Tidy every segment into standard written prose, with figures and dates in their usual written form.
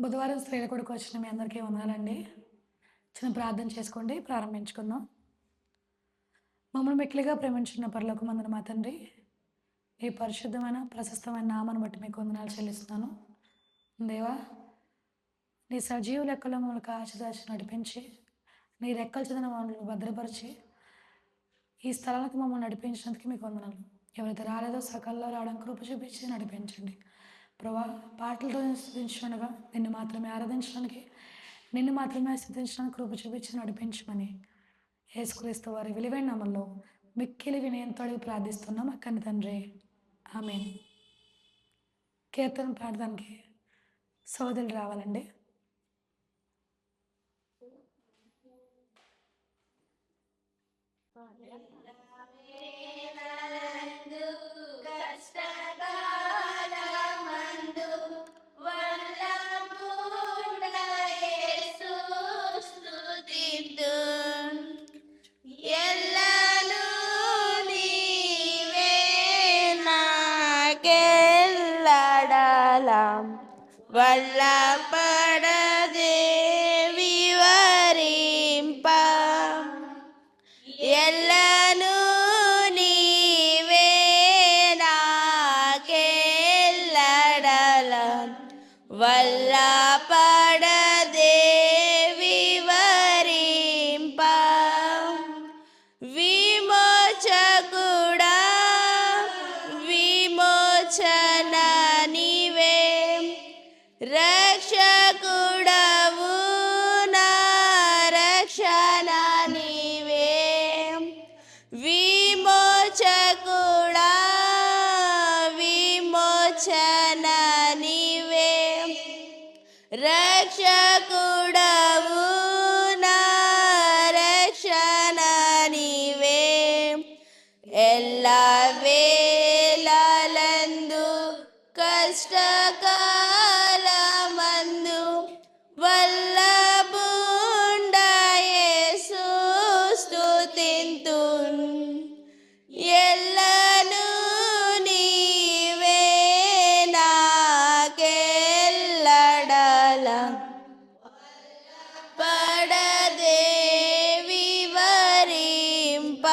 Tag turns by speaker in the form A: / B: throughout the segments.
A: బుధవారం స్త్రీల కొడుకు వచ్చిన మీ అందరికీ వందనాలండి. చిన్న ప్రార్థన చేసుకోండి, ప్రారంభించుకుందాం. మమ్మల్ని మిక్కిలిగా ప్రేమించిన పరలోకమందున మా తండ్రి, ఈ పరిశుద్ధమైన ప్రశస్తమైన నామాన్ని బట్టి మీకు వందనాలు చెల్లిస్తున్నాను. దేవా, నీ సజీవ లెక్కలో మమ్మల్ని కాచిదాచి నడిపించి, నీ రెక్కల చెందిన మమ్మల్ని భద్రపరిచి ఈ స్థలానికి మమ్మల్ని నడిపించినందుకు మీకు వందనాలు. ఎవరైతే రాలేదో సకాలంలో రావడానికి కృప చూపించి నడిపించండి ప్రభా. పాటలతో స్థుతించుండగా నిన్ను మాత్రమే ఆరాధించడానికి, నిన్ను మాత్రమే స్థుతించడానికి కృప చూపించి నడిపించమని యేసుక్రీస్తు వారి విలువైన నామములో మిక్కిలి వినయంతో అడిగి ప్రార్థిస్తున్నాం అక్కని తండ్రి, ఆమేన్. కీర్తన పాడడానికి సోదరులు రావాలండి.
B: వల్ల పడదే వివరింప ఎల్లను నీవే నాకెల్లడలం వల్ల పడదే వివరింప విమోచకుడా విమోచన నీవే రక్షకుడవు నా రక్షణ నీవే విమోచకుడా విమోచన నీవే రక్షకుడవు నా రక్షణ నీవే ఎల్లా వేళలందు కష్టకాలమందు వల్లభుండ యేసు స్తుతింతున్ ఎల్లను నీవే నాకెల్లడలం పడదే వివరింప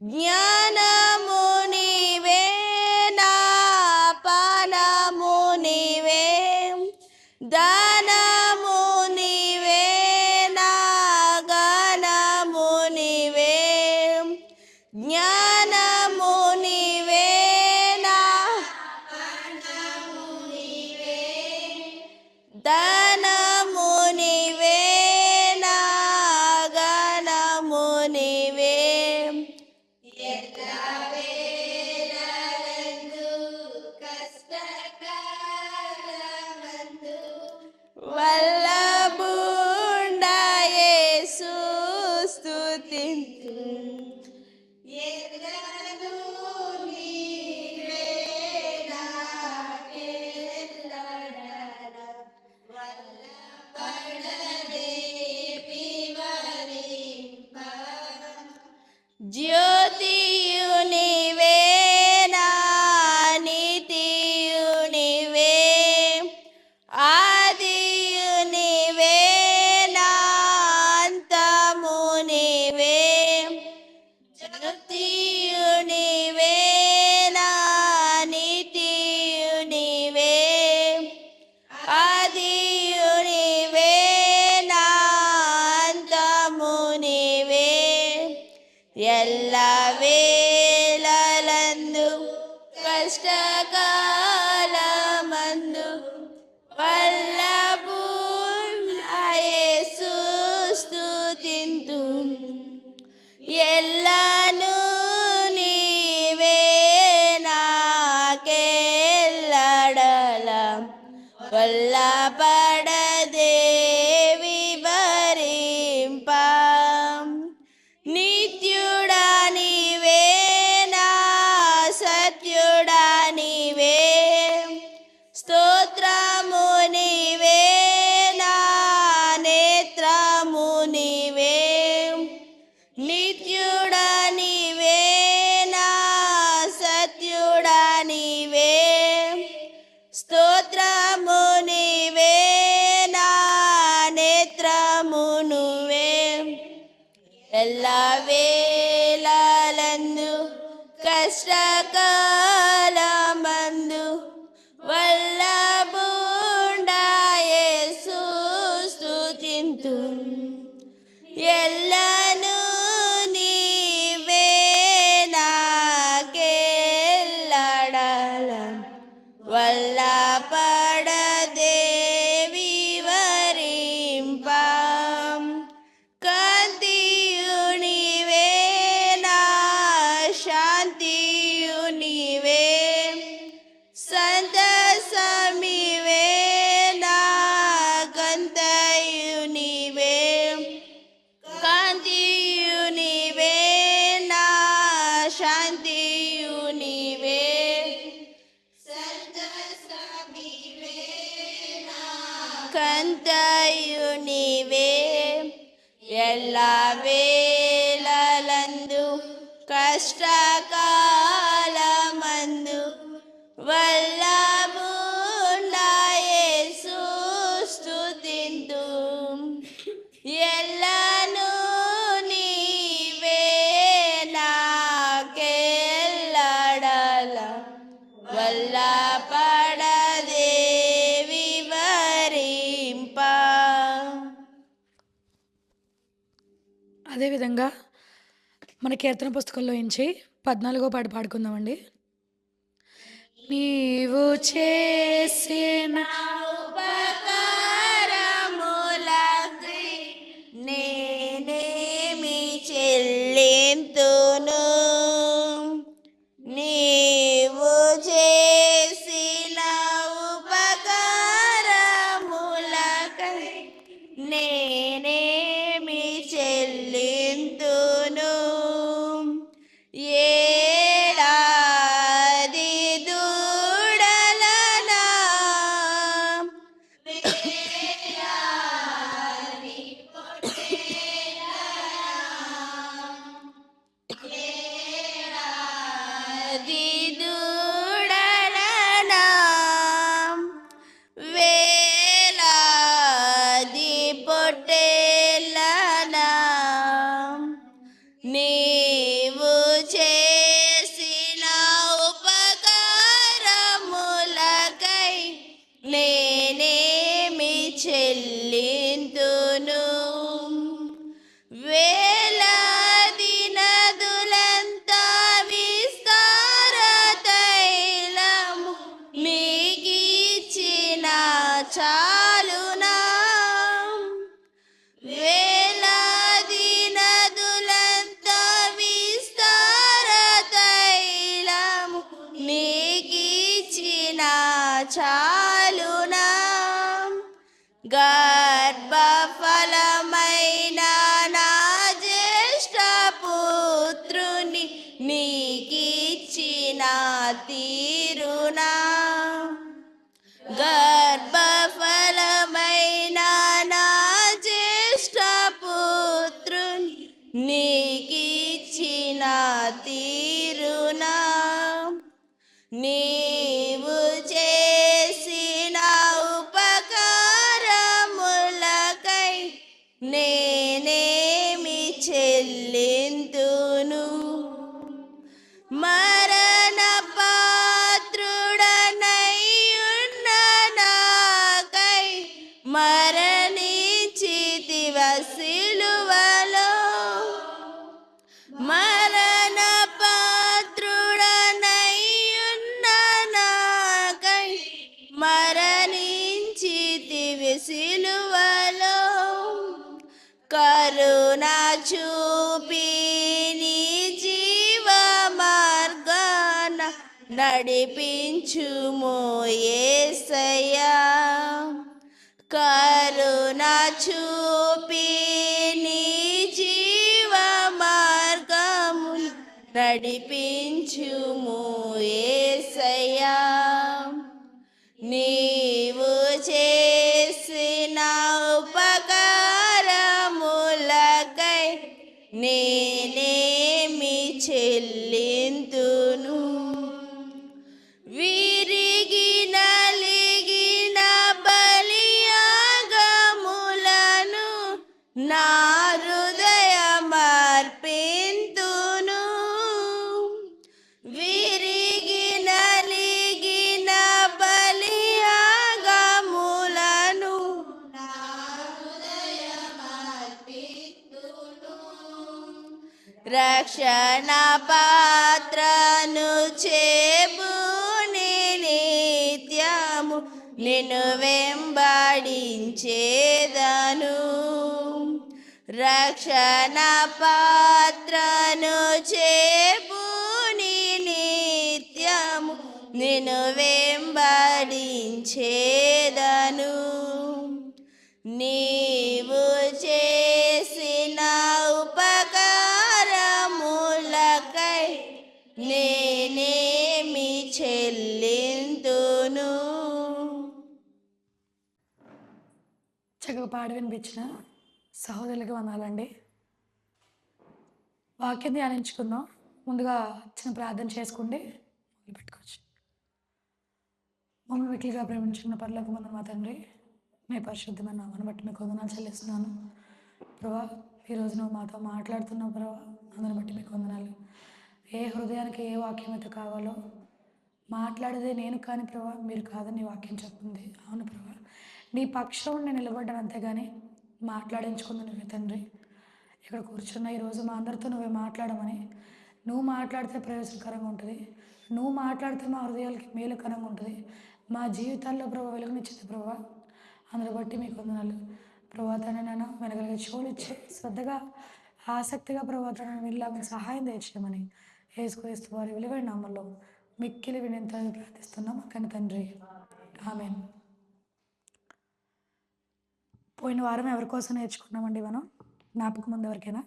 B: జ్ఞానము నీవే నా పానము నీవే దానము నీవే నా గానము నీవే జ్ఞానము నీవే నా పానము నీవే దానము నీవే నా గానము నీవే వల్లభుండ యేసు స్తుతింతు ఎల్లను నీవే నాకెల్లడలం వల్ల పడదే వివరింప జ్యోతియు నీవే నా నీతియు నీవే ఆదియు నీవే నా అంతము నీవే జ్యోతియు నీవే నా నీతియు నీవే ఆదియు నీవే నా అంతము నీవే ఎల్ల వేళలందు కష్టకాలమందు వల్లభుండ యేసు స్తుతింతు ఎల్లను నీవే నాకెల్లడలం వల్ల పడదే వివరింప నిత్యుడా నీవే నా సత్యుడా నీవే స్తోత్రము నీవే నా నేత్రము నీవే నిత్యుడా నీవే నా సత్యుడా నీవే స్తోత్రము నీ కాలమందు వల్లభుండాయేసు స్తుతింతు ఎల్లను నీవే నాకెల్లడల వల్ల పడదేవి వరింప కాంతియు నీవే నా శాంతియు నీవే సంతసమివే నా కంతయు నీవే కాంతియు నీవే నా శాంతియు నీవే కంతయు నీవే ఎల్ల వేళలందు కష్టకాలమందు వల్లభుండాయేసు స్తుతింతు ఎల్లను నీవే నాకెల్లడల వల్ల పడదేవి వరింప.
A: అదేవిధంగా మన కీర్తన పుస్తకంలో నుంచి 14వ పాట పాడుకుందామండి. నీవు చేసిన
B: ఉపకారములకై నేనేమి చెల్లింతును నీవు చేసిన ఉపకారములకై నేనేమి చెల్లింతును ఏడాది దూడలనా ఏడాది దూడలనా వేలాది పొట్టేలనా నీవు చేసిన ఉపకారములకై నేనేమి చెల్లింతును వేలాది నదులంతా విస్తార తైలము మీకిచ్చిన చాలునా వేలాది నదులంతా విస్తార తైలము నీకిచ్చిన చాలునా గర్భఫలమైన నా జ్యేష్ఠ పుత్రుని నీకిచ్చిన తీరునా గర్భఫలమైన నా జ్యేష్ఠ పుత్రుని నీకిచ్చిన తీరునా నీవు చేసిన ఉపకారములకై నేనేమి చెల్లింతును మరణ పాత్రుడనైయున్న నాకై మరణించితివ సిలువలో మరణ పాత్రుడనైయున్న నాకై మరణించితివి సిలువలో కరుణ చూపి నీ జీవ మార్గాన నడిపించుము యేసయ్యా కరుణ చూపి నీ జీవ మార్గము నడిపించుము యేసయ్యా నీవు చేసిన ఉపకారములకై నేనేమి చెల్లింతును విరిగి నలిగిన బలియాగములను నా హృదయమర్పింతును విరిగి రక్షణ పాత్రను చేబూని నిత్యము నిన్ను వెంబడించేదను. రక్షణ పాత్రను చేబూని నిత్యము నిన్ను వెంబడించేదను. నీవు చేసిన ఉపకారములకై నేనేమి చెల్లింతును.
A: చక్కగా పాడి వినిపించిన సహోదరులకి వందాలండి. వాక్యం ధ్యానించుకుందాం. ముందుగా చిన్న ప్రార్థన చేసుకోండి, మొదలు పెట్టుకోవచ్చు. మమ్మల్ని మిక్కిలిగా ప్రేమించుకున్న పరలోకమందు మా తండ్రి, మీ పరిశుద్ధమైన నామమును బట్టి మీకు వందనాలు చెల్లిస్తున్నాను ప్రభా. ఈరోజు నువ్వు మాతో మాట్లాడుతున్నావు ప్రభా, అందుని బట్టి మీకు వందనాలు. ఏ హృదయానికి ఏ వాక్యం అయితే కావాలో మాట్లాడేదే నేను కానీ ప్రభా, మీరు కాదని నీ వాక్యం చెప్తుంది. అవును ప్రభా, నీ పక్షం నేను నిలబడ్డాను, అంతేగాని మాట్లాడించుకుంది నువ్వే తండ్రి. ఇక్కడ కూర్చున్న ఈరోజు మా అందరితో నువ్వే మాట్లాడమని, నువ్వు మాట్లాడితే ప్రయోజనకరంగా ఉంటుంది, నువ్వు మాట్లాడితే మా హృదయాలకి మేలుకరంగా ఉంటుంది, మా జీవితాల్లో ప్రభావ వెలుగునిచ్చింది ప్రభా. అందులో బట్టి మీకు వందనాలు ప్రభా. తండ్రి నేను వినగలిగే చెవులిచ్చి శ్రద్ధగా ఆసక్తిగా ప్రభా తనని వీళ్ళకి సహాయం తెచ్చేయమని యేసుక్రీస్తు వారి విలువైన నామములో మిక్కిలి వినయంతో ప్రార్థిస్తున్నాం కానీ తండ్రి, ఆమేన్. పోయిన వారం ఎవరి కోసం నేర్చుకున్నామండి మనం? జ్ఞాపకం ఉంది ఎవరికైనా?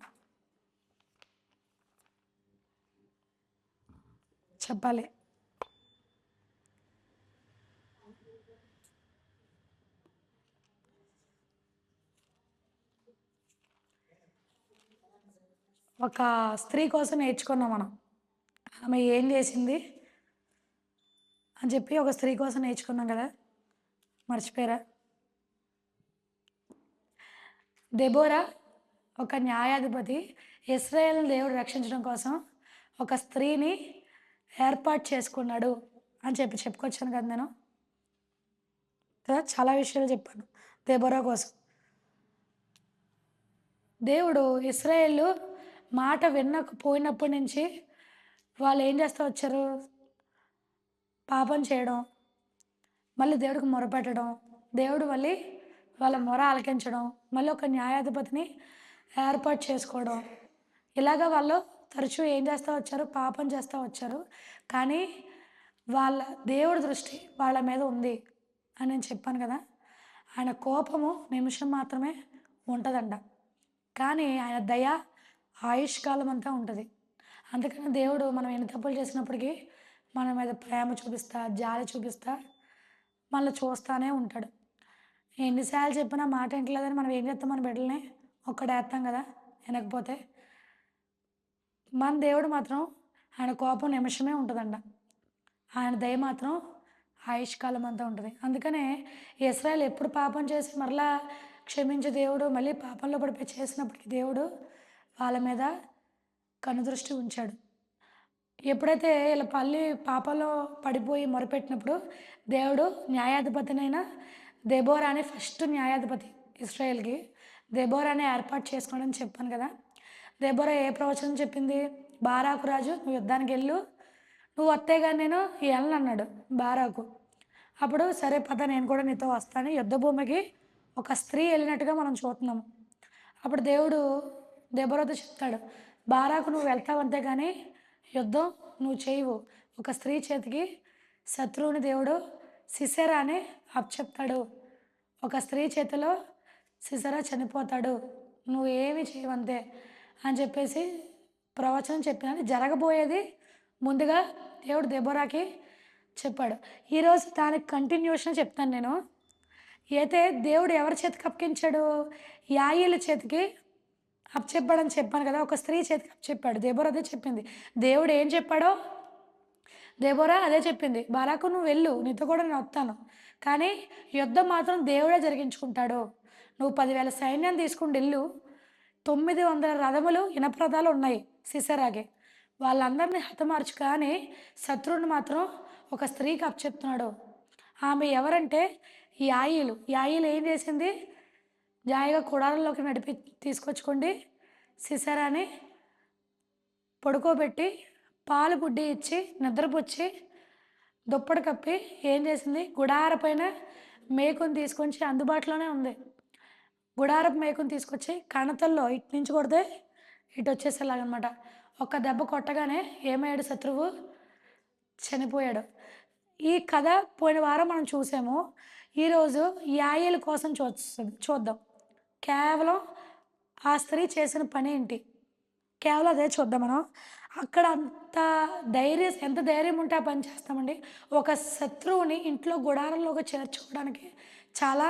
A: చెప్పాలి. ఒక స్త్రీ కోసం నేర్చుకున్నాం మనం. ఆమె ఏం చేసింది అని చెప్పి ఒక స్త్రీ కోసం నేర్చుకున్నాం కదా, మర్చిపోయారా? దెబోరా ఒక న్యాయాధిపతి ఇశ్రాయేలును దేవుడు రక్షించడం కోసం ఒక స్త్రీని ఏర్పాటు చేసుకున్నాడు అని చెప్పుకొచ్చాను కదా నేను కదా. చాలా విషయాలు చెప్పాను దెబోరా కోసం. దేవుడు ఇశ్రాయేలు మాట వినకపోయినప్పటి నుంచి వాళ్ళు ఏం చేస్తూ వచ్చారు? పాపం చేయడం, మళ్ళీ దేవుడికి మొరపెట్టడం, దేవుడు మళ్ళీ వాళ్ళ మొర ఆలకించడం, మళ్ళీ ఒక న్యాయాధిపతిని ఏర్పాటు చేసుకోవడం, ఇలాగ వాళ్ళు తరచూ ఏం చేస్తూ వచ్చారు? పాపం చేస్తూ వచ్చారు. కానీ వాళ్ళ దేవుడి దృష్టి వాళ్ళ మీద ఉంది అని నేను చెప్పాను కదా. ఆయన కోపము నిమిషం మాత్రమే ఉంటుందంట, కానీ ఆయన దయ ఆయుష్కాలం అంతా ఉంటుంది. అందుకని దేవుడు మనం ఎన్ని తప్పులు చేసినప్పటికీ మన మీద ప్రేమ చూపిస్తా, జాలి చూపిస్తా, మళ్ళీ చూస్తూనే ఉంటాడు. ఎన్నిసార్లు చెప్పినా మాట వింటలేదని మనం ఏం చేస్తాం? మన బిడ్డల్ని ఒక్కడేస్తాం కదా వినకపోతే. మన దేవుడు మాత్రం ఆయన కోపం నిమిషమే ఉంటుందంట, ఆయన దయ మాత్రం ఆయుష్కాలం అంతా ఉంటుంది. అందుకనే ఇశ్రాయేలు ఎప్పుడు పాపం చేసి మరలా క్షమించే దేవుడు, మళ్ళీ పాపంలో పడిపోయి చేసినప్పటికీ దేవుడు వాళ్ళ మీద కనుదృష్టి ఉంచాడు. ఎప్పుడైతే ఇలా పాపంలో పడిపోయి మొరపెట్టినప్పుడు దేవుడు న్యాయాధిపతినైనా దెబోరాని ఫస్ట్ న్యాయాధిపతి ఇశ్రాయేల్కి దెబోరాని ఏర్పాటు చేసుకోవడం చెప్పాను కదా. దెబోరా ఏ ప్రవచనం చెప్పింది? బారాకు రాజు నువ్వు యుద్ధానికి వెళ్ళు, నువ్వు వస్తే కానీ నేను వెళ్ళను అన్నాడు బారాకు. అప్పుడు సరే పద, నేను కూడా నీతో వస్తాను. యుద్ధ భూమికి ఒక స్త్రీ వెళ్ళినట్టుగా మనం చూస్తున్నాము. అప్పుడు దేవుడు దెబోరాతో చెప్తాడు, బారాకు నువ్వు వెళ్తావు అంతే కానీ యుద్ధం నువ్వు చేయవు. ఒక స్త్రీ చేతికి శత్రువుని దేవుడు సిసెరా అని అప్పచెప్తాడు. ఒక స్త్రీ చేతిలో సిసెరా చనిపోతాడు, నువ్వు ఏమి చేయవంతే అని చెప్పేసి ప్రవచనం చెప్పినది జరగబోయేది ముందుగా దేవుడు దెబోరాకి చెప్పాడు. ఈరోజు దానికి కంటిన్యూషన్ చెప్తాను నేను. అయితే దేవుడు ఎవరి చేతికి అప్పగించాడు? యాయేలు చేతికి అప్పచెప్పాడని చెప్పాను కదా. ఒక స్త్రీ చేతికి అప్పచెప్పాడు. దెబోరా అదే చెప్పింది. దేవుడు ఏం చెప్పాడో దెబోరా అదే చెప్పింది, బారాకు నువ్వు వెళ్ళు, నీతో కూడా నేను వస్తాను, కానీ యుద్ధం మాత్రం దేవుడే జరిగించుకుంటాడు. నువ్వు 10,000 సైన్యాన్ని తీసుకుని వెళ్ళు, 900 రథములు ఇనప్రదాలు ఉన్నాయి సిసెరాకి, వాళ్ళందరినీ హతమార్చు, కానీ శత్రువుని మాత్రం ఒక స్త్రీకి అప్పచెప్తున్నాడు. ఆమె ఎవరంటే యాయేలు. యాయేలు ఏం చేసింది? జాయిగా కుడారంలోకి తీసుకొచ్చుకోండి సిసెరాని పడుకోబెట్టి పాలు బుడ్డి ఇచ్చి నిద్రపుచ్చి దుప్పటి కప్పి ఏం చేసింది, గుడార పైన మేకుని తీసుకొచ్చి అందుబాటులోనే ఉంది. గుడారపు మేకుని తీసుకొచ్చి కణతల్లో ఇటు నుంచి కొడితే ఇటు వచ్చేసేలాగనమాట. ఒక్క దెబ్బ కొట్టగానే ఏమయ్యాడు శత్రువు? చనిపోయాడు. ఈ కథ పోయిన వారం మనం చూసాము. ఈరోజు యాయేలు కోసం చూద్దాం. కేవలం ఆ స్త్రీ చేసిన పని ఏంటి, కేవలం అదే చూద్దాం మనం. అక్కడ ఎంత ధైర్యం ఉంటే ఆ పని చేస్తామండి. ఒక శత్రువుని ఇంట్లో గుడారంలోకి చేర్చుకోవడానికి చాలా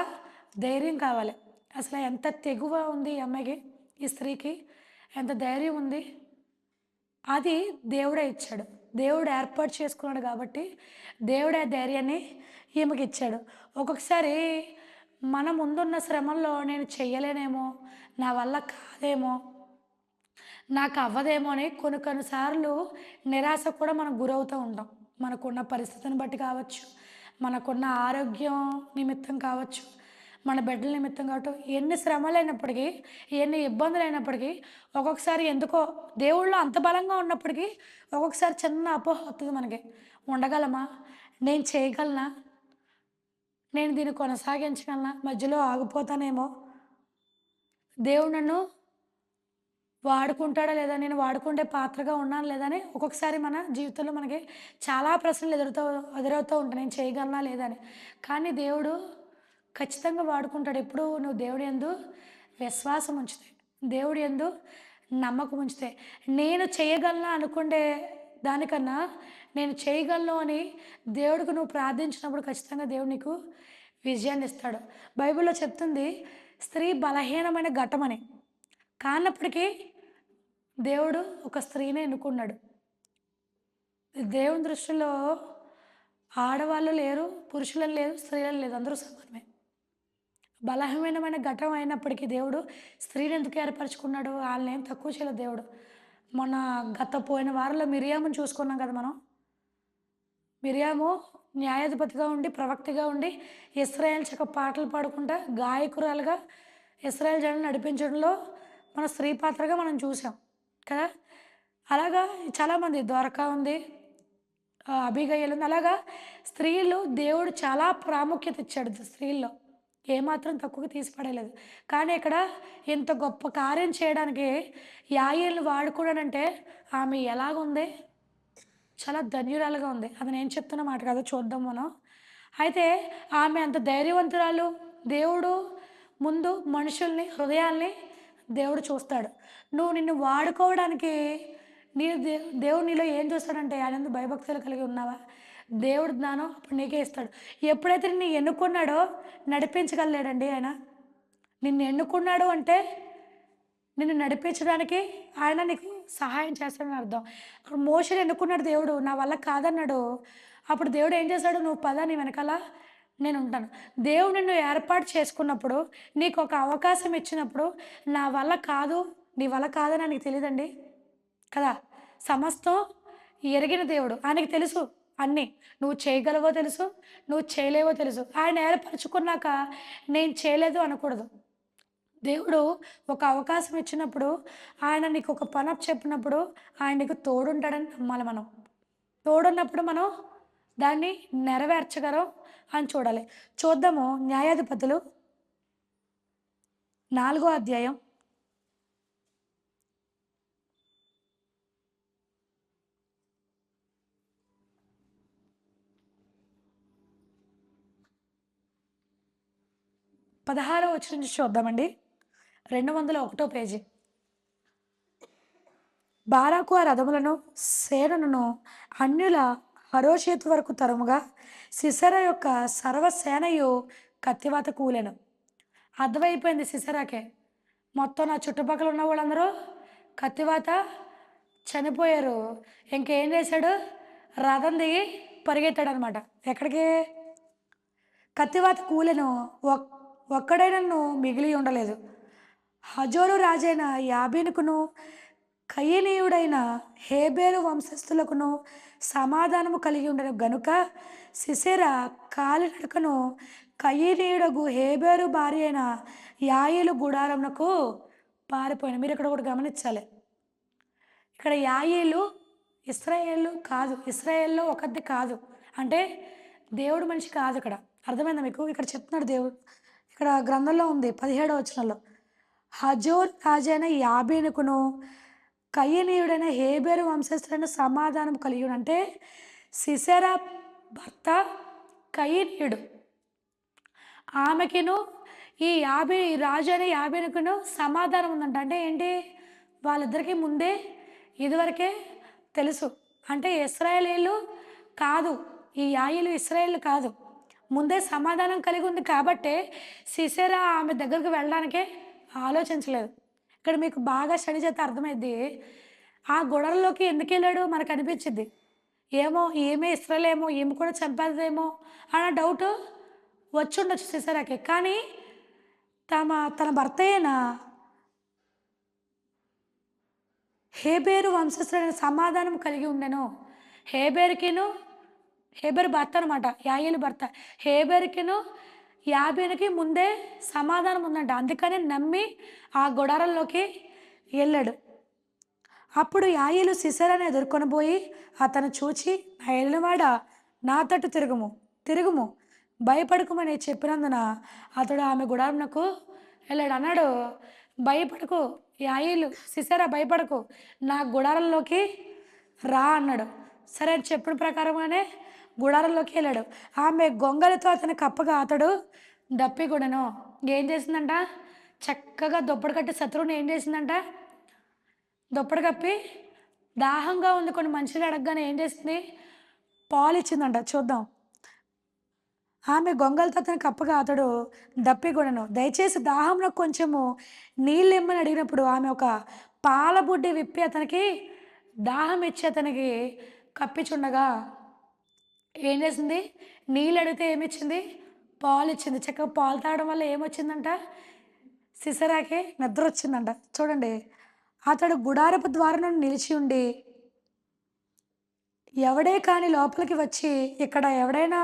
A: ధైర్యం కావాలి. అసలు ఎంత తెగువ ఉంది ఈ అమ్మాయికి, ఈ స్త్రీకి ఎంత ధైర్యం ఉంది. అది దేవుడే ఇచ్చాడు. దేవుడు ఏర్పాటు చేసుకున్నాడు కాబట్టి దేవుడే ఆ ధైర్యాన్ని ఈమెకి ఇచ్చాడు. ఒక్కొక్కసారి మన ముందున్న శ్రమల్లో నేను చెయ్యలేనేమో, నా వల్ల కాదేమో, నాకు అవ్వదేమో అని కొన్నిసార్లు నిరాశ కూడా మనం గురవుతూ ఉంటాం. మనకున్న పరిస్థితిని బట్టి కావచ్చు, మనకున్న ఆరోగ్యం నిమిత్తం కావచ్చు, మన బిడ్డల నిమిత్తం కావచ్చు, ఎన్ని శ్రమలు అయినప్పటికీ, ఎన్ని ఇబ్బందులు అయినప్పటికీ, ఒక్కొక్కసారి ఎందుకో దేవుళ్ళు అంత బలంగా ఉన్నప్పటికీ ఒక్కొక్కసారి చిన్న అపోహ వస్తుంది మనకి. ఉండగలమా, నేను చేయగలనా, నేను దీన్ని కొనసాగించగలనా, మధ్యలో ఆగిపోతానేమో, దేవుడు నన్ను వాడుకుంటాడా లేదా, నేను వాడుకుంటే పాత్రగా ఉన్నాను లేదా అని ఒక్కొక్కసారి మన జీవితంలో మనకి చాలా ప్రశ్నలు ఎదురవుతూ ఉంటాయి. నేను చేయగలనా లేదా అని. కానీ దేవుడు ఖచ్చితంగా వాడుకుంటాడు. ఎప్పుడు నువ్వు దేవుడి యందు విశ్వాసం ఉంచితే, దేవుడి యందు నమ్మకం ఉంచితే. నేను చేయగలనా అనుకుంటే దానికన్నా నేను చేయగలను అని దేవుడికి నువ్వు ప్రార్థించినప్పుడు ఖచ్చితంగా దేవుడు నీకు విజయాన్ని ఇస్తాడు. బైబిల్లో చెప్తుంది స్త్రీ బలహీనమైన ఘటమని. కానప్పటికీ దేవుడు ఒక స్త్రీని ఎన్నుకున్నాడు. దేవుని దృష్టిలో ఆడవాళ్ళు లేరు, పురుషులను లేదు, స్త్రీలను లేదు, అందరూ సమానమే. బలహీనమైన ఘటం అయినప్పటికీ దేవుడు స్త్రీని ఎందుకు ఏర్పరచుకున్నాడు? వాళ్ళని ఏం తక్కువ చేయలేదు దేవుడు. మన పోయిన వారంలో మిరియాముని చూసుకున్నాం కదా మనం. మిరియాము న్యాయాధిపతిగా ఉండి, ప్రవక్తగా ఉండి, ఇశ్రాయేల్ చక్క పాటలు పాడుకుంటా గాయకురాలుగా ఇశ్రాయేల్ జనాన్ని నడిపించడంలో మన స్త్రీ పాత్రగా మనం చూసాం కదా. అలాగా చాలామంది ద్వారకా ఉంది, అబిగయలు ఉంది. అలాగా స్త్రీలు దేవుడు చాలా ప్రాముఖ్యత ఇచ్చాడు. స్త్రీల్లో ఏమాత్రం తక్కువగా తీసిపడలేదు. కానీ ఇక్కడ ఇంత గొప్ప కార్యం చేయడానికి యాయేలుని వాడుకోవడానంటే ఆమె ఎలాగుంది? చాలా ధన్యురాలుగా ఉంది. అది నేను చెప్తున్న మాట కాదు, చూద్దాం మనం. అయితే ఆమె అంత ధైర్యవంతురాలు. దేవుడు ముందు మనుషుల్ని, హృదయాల్ని దేవుడు చూస్తాడు. నువ్వు నిన్ను వాడుకోవడానికి దేవుడు నీలో ఏం చూస్తాడంటే, ఆయన భయభక్తులు కలిగి ఉన్నావా, దేవుడు జ్ఞానం అప్పుడు నీకే ఇస్తాడు. ఎప్పుడైతే నిన్ను ఎన్నుకున్నాడో నడిపించగలేడండి ఆయన. నిన్ను ఎన్నుకున్నాడు అంటే నిన్ను నడిపించడానికి ఆయన నీకు సహాయం చేస్తాడని అర్థం. అప్పుడు మోషేని ఎన్నుకున్నాడు దేవుడు, నా వల్ల కాదన్నాడు. అప్పుడు దేవుడు ఏం చేశాడు? నువ్వు పద, నీ వెనకాల నేను ఉంటాను. దేవుడు నిన్ను ఏర్పాటు చేసుకున్నప్పుడు, నీకు ఒక అవకాశం ఇచ్చినప్పుడు, నా వల్ల కాదు, నీ వల్ల కాదని ఆయనకి తెలియదండి కదా. సమస్తం ఎరిగిన దేవుడు, ఆయనకి తెలుసు అన్నీ. నువ్వు చేయగలవో తెలుసు, నువ్వు చేయలేవో తెలుసు. ఆయన ఏర్పరచుకున్నాక నేను చేయలేదు అనకూడదు. దేవుడు ఒక అవకాశం ఇచ్చినప్పుడు, ఆయన నీకు ఒక పని చెప్పినప్పుడు ఆయన నీకు తోడుంటాడని నమ్మాలి మనం. తోడున్నప్పుడు మనం దాన్ని నెరవేర్చగలం అని చూడాలి. చూద్దాము న్యాయాధిపతులు 4వ అధ్యాయం 16వ వచనం నుంచి చూద్దామండి. 201వ పేజీ. బారాకు ఆ రథములను సేనను అన్యుల హరోషేతు వరకు తరుముగా సిసెరా యొక్క సర్వసేనయు కత్తివాత కూలెను. అర్థమైపోయింది సిసెరాకే. మొత్తం నా చుట్టుపక్కల ఉన్న వాళ్ళందరూ కత్తివాత చనిపోయారు. ఇంకేం చేశాడు? రథం దిగి పరిగెత్తాడు అనమాట. ఎక్కడికి? కత్తివాత కూలెను, ఒక్కడైనను మిగిలి ఉండలేదు. హజోరు రాజైన యాబీనుకును కయనీయుడైన హేబేరు వంశస్థులకును సమాధానము కలిగి ఉండను గనుక సిసెరా కాలినడకను కయనీయుడగు హేబేరు భార్య అయిన యాయేలు గుడారమునకు పారిపోయిన. మీరు ఇక్కడ కూడా గమనించాలి. ఇక్కడ యాయేలు ఇశ్రాయేలు కాదు, ఇశ్రాయేల్లో ఒకరిది కాదు. అంటే దేవుడు మనిషి కాదు ఇక్కడ. అర్థమైందా మీకు? ఇక్కడ చెప్తున్నాడు దేవుడు. ఇక్కడ గ్రంథంలో ఉంది 17వ వచనంలో. హజోర్ రాజైన యాబీనుకును కయనీయుడైన హేబేరు వంశస్థులైన సమాధానం కలియుడు. అంటే సిసెరా భర్త కయనీయుడు, ఆమెకిను ఈ రాజు అనే యాబీనుకును సమాధానం ఉందంట. అంటే ఏంటి? వాళ్ళిద్దరికీ ముందే ఇదివరకే తెలుసు. అంటే ఇశ్రాయేలీలు కాదు, ఈ యాయేలు ఇశ్రాయేలు కాదు, ముందే సమాధానం కలిగి ఉంది కాబట్టే సిసెరా ఆమె దగ్గరకు వెళ్ళడానికే ఆలోచించలేదు. ఇక్కడ మీకు బాగా స్టడీ చేస్తే అర్థమైద్ది. ఆ గొడవల్లోకి ఎందుకు వెళ్ళాడు మనకు అనిపించింది. ఏమో ఈమె ఇస్రాయేల్ ఏమో, ఈమె కూడా చంపేదేమో అన్న డౌట్ వచ్చి ఉండొచ్చు సిసెరాకి. కానీ తన భర్త అయిన హేబేరు వంశస్థులైన సమాధానం కలిగి ఉండెను. హేబేరు భర్త అనమాట, యాయేలు భర్త. హేబేరుకిను యాబీనుకి ముందే సమాధానం ఉందంట. అందుకని నమ్మి ఆ గుడారంలోకి వెళ్ళాడు. అప్పుడు యాయేలు సిసెరాను ఎదుర్కొని పోయి అతను చూచి, నా ఏలినవాడా, నా తట్టు తిరుగుము, భయపడకుమని చెప్పినందున అతడు ఆమె గుడారంకు వెళ్ళాడు. అన్నాడు, భయపడకు యాయేలు, సిసెరా భయపడకు, నా గుడారంలోకి రా అన్నాడు. సరే అని చెప్పిన ప్రకారంగానే గుడారంలోకి వెళ్ళాడు. ఆమె గొంగలతో అతని కప్పగా అతడు దప్పికొనెను. ఏం చేసిందంట? చక్కగా దుప్పటి కట్టి శత్రువుని ఏం చేసిందంట? దుప్పటి కప్పి దాహంగా ఉంది కొన్ని మనుషులు అడగగానే ఏం చేసింది? పాలు ఇచ్చిందంట. చూద్దాం. ఆమె గొంగలతో అతని కప్పగా అతడు దప్పికొనెను. దయచేసి దాహంలో కొంచెము నీళ్ళు ఇమ్మని అడిగినప్పుడు ఆమె ఒక పాల బుడ్డి విప్పి అతనికి దాహం ఇచ్చి అతనికి కప్పిచుండగా ఏం చేసింది? నీళ్ళు అడిగితే ఏమిచ్చింది? పాలు ఇచ్చింది. చక్కగా పాలు తాగడం వల్ల ఏమొచ్చిందంట? సిసెరాకి నిద్ర వచ్చిందంట. చూడండి, అతడు గుడారపు ద్వారం నిలిచి ఉండి ఎవడే కానీ లోపలికి వచ్చి ఇక్కడ ఎవడైనా